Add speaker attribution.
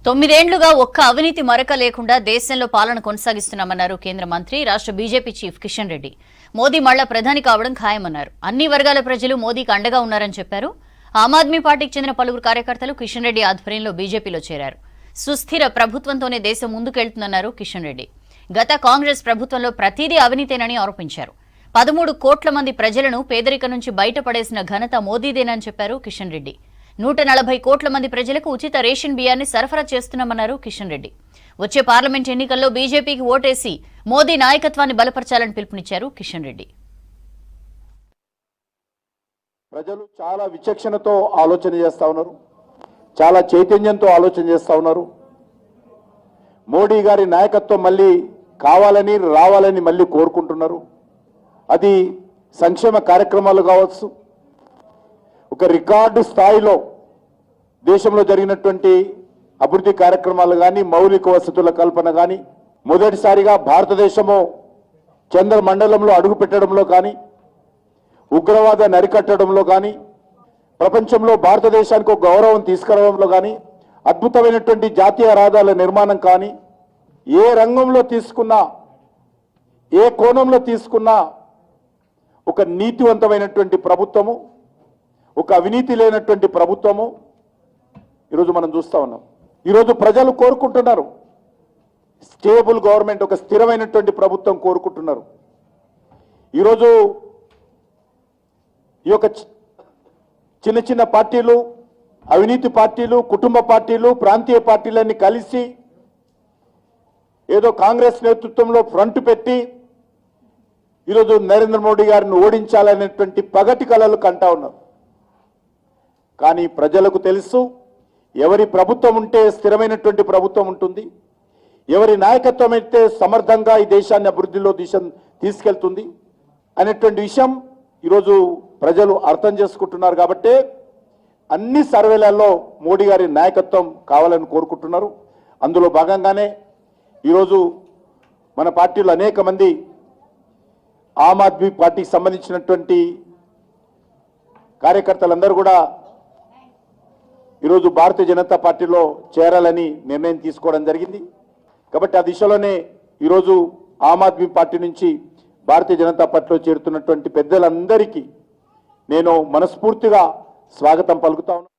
Speaker 1: 9 ఏళ్లుగా ఒక్క అవినీతి మరక లేకుండా దేశంలో పాలన కొనసాగిస్తున్నామన్నారు కేంద్ర మంత్రి రాష్ట్ర బీజేపీ చీఫ్ కిషన్ రెడ్డి. మోదీ మళ్లా ప్రధాని కావడం ఖాయమన్నారు. అన్ని వర్గాల ప్రజలు మోదీకి అండగా ఉన్నారని చెప్పారు. ఆమ్ ఆద్మీ పార్టీకి చెందిన పలువురు కార్యకర్తలు కిషన్ రెడ్డి ఆధ్వర్యంలో బీజేపీలో చేరారు. సుస్థిర ప్రభుత్వంతోనే దేశం ముందుకెళ్తుందన్నారు కిషన్ రెడ్డి. గత కాంగ్రెస్ ప్రభుత్వంలో ప్రతిదీ అవినీతేనని ఆరోపించారు. 13 కోట్ల మంది ప్రజలను పేదరికం నుంచి బయటపడేసిన ఘనత మోదీదేనని చెప్పారు కిషన్ రెడ్డి. 140 కోట్ల మంది ప్రజలకు ఉచిత రేషన్ బియ్యాన్ని సరఫరా చేస్తున్నామన్నారు కిషన్ రెడ్డి. వచ్చే పార్లమెంట్ ఎన్నికల్లో బీజేపీకి ఓటేసి మోదీ నాయకత్వాన్ని బలపరచాలని పిలుపునిచ్చారు కిషన్ రెడ్డి.
Speaker 2: ప్రజలు చాలా విచక్షణతో ఆలోచన చేస్తా ఉన్నారు, చాలా చైతన్యంతో ఆలోచన చేస్తా ఉన్నారు. మోడీ గారి నాయకత్వం మళ్ళీ కావాలని రావాలని మళ్ళీ కోరుకుంటున్నారు. అది సంక్షేమ కార్యక్రమాలు కావచ్చు, ఒక రికార్డు స్థాయిలో దేశంలో జరిగినటువంటి అభివృద్ధి కార్యక్రమాలు కానీ, మౌలిక వసతుల కల్పన కానీ, మొదటిసారిగా భారతదేశము చంద్రమండలంలో అడుగు పెట్టడంలో కానీ, ఉగ్రవాదాన్ని అరికట్టడంలో కానీ, ప్రపంచంలో భారతదేశానికి ఒక గౌరవం తీసుకురావడంలో కానీ, అద్భుతమైనటువంటి జాతీయ రహదారుల నిర్మాణం కానీ, ఏ రంగంలో తీసుకున్నా, ఏ కోణంలో తీసుకున్నా ఒక నీతివంతమైనటువంటి ప్రభుత్వము, ఒక అవినీతి లేనటువంటి ప్రభుత్వము ఈరోజు మనం చూస్తా ఉన్నాం. ఈరోజు ప్రజలు కోరుకుంటున్నారు స్టేబుల్ గవర్నమెంట్, ఒక స్థిరమైనటువంటి ప్రభుత్వం కోరుకుంటున్నారు. ఈరోజు ఈ యొక్క చిన్న చిన్న పార్టీలు, అవినీతి పార్టీలు, కుటుంబ పార్టీలు, ప్రాంతీయ పార్టీలన్నీ కలిసి ఏదో కాంగ్రెస్ నేతృత్వంలో ఫ్రంట్ పెట్టి ఈరోజు నరేంద్ర మోడీ గారిని ఓడించాలనేటువంటి పగటి కలలు కంటా ఉన్నారు. కానీ ప్రజలకు తెలుసు, ఎవరి ప్రభుత్వం ఉంటే స్థిరమైనటువంటి ప్రభుత్వం ఉంటుంది, ఎవరి నాయకత్వం అయితే సమర్థంగా ఈ దేశాన్ని అభివృద్ధిలో తీసుకెళ్తుంది అనేటువంటి విషయం ఈరోజు ప్రజలు అర్థం చేసుకుంటున్నారు. కాబట్టే అన్ని సర్వేలలో మోడీ గారి నాయకత్వం కావాలని కోరుకుంటున్నారు. అందులో భాగంగానే ఈరోజు మన పార్టీలో అనేక మంది ఆమ్ ఆద్మీ పార్టీకి సంబంధించినటువంటి కార్యకర్తలందరూ కూడా ఈరోజు భారతీయ జనతా పార్టీలో చేరాలని నిర్ణయం తీసుకోవడం జరిగింది. కాబట్టి ఆ దిశలోనే ఈరోజు ఆమ్ ఆద్మీ పార్టీ నుంచి భారతీయ జనతా పార్టీలో చేరుతున్నటువంటి పెద్దలందరికీ నేను మనస్ఫూర్తిగా స్వాగతం పలుకుతా ఉన్నాను.